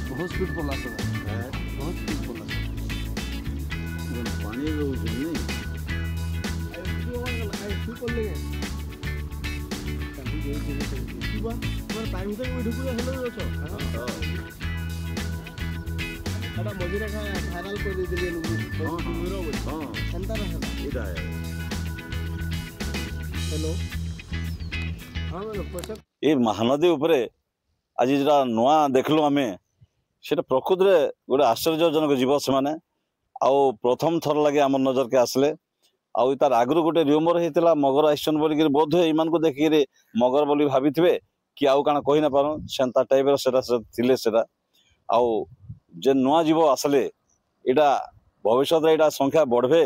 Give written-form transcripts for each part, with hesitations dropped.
बहुत स्पीड पड़ा बहुत स्पीड पड़ा पानी रोज नहीं मझे भाइराल कर हेलो हाँ ये महानदी उपरे आज जो नुआ देखलु आम से प्रकृति में गोटे आश्चर्यजनक जीव से मैंने आउ प्रथम थर लगे आम नजर के आसले आउ तार आगु गोटे र्यूमर होता मगर आसन बोलिक बोध हुए यहाँ देखिए मगर बोली भाभी कि आउ काना कही ना पार से टाइप रे आउ जे नुआ जीव आसले यहाँ भविष्य यहाँ संख्या बढ़े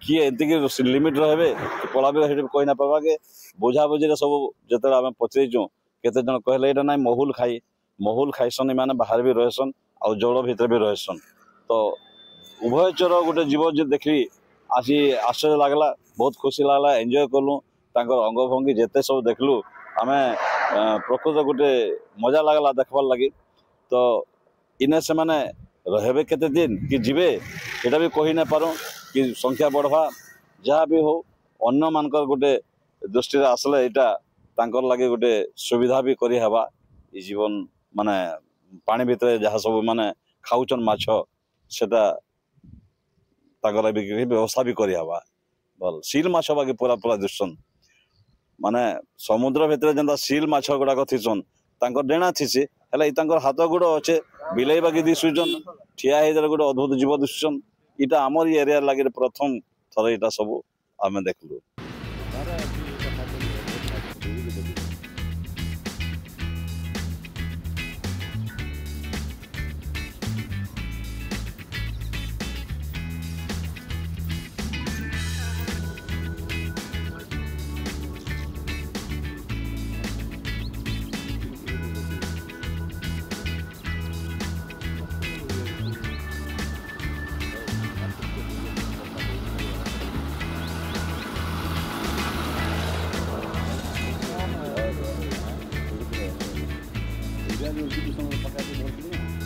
किए एमती लिमिट रहे पड़ा भी कही ना पार्बा के बुझाबुझी सब जो आम पचरचु केते जन कहले यहाँ ना महुल खाइसन मैंने बाहर भी रहसन आउ जल भितर भी रहसन तो उभयचर गोटे जीव जो देखी आसी आश्चर्य लगला बहुत खुशी लगला एंजॉय कलु अंग भंगी जिते सब देखलु आम प्रकृत गोटे मजा लगला देखबार लगी तो इने से माने रहे केते दिन कि जीवे ये भी कही ना पारूँ कि संख्या बढ़वा जहाँ भी हो अन्न मानकर गोटे दृष्टि आसले यहाँ लगे गोटे सुविधा भी करी हवा ये जीवन माने पानी भितर जहाँ सब माने खाऊचन माछ सेटा व्यवस्था भी करी हवा भल सील माछ बाकी पूरा पूरा दिसन माने समुद्र भितर जेनता सील माछ गुड़ाक थीसन डेणा थीसी हेल्ला हाथ गोड़ अच्छे बिलाई बाकी दिशुचन ठिया गोटे अद्भुत जीव दिशुचन इटा आमर एरिया लगे प्रथम थर यहाँ सब आम देखलु पका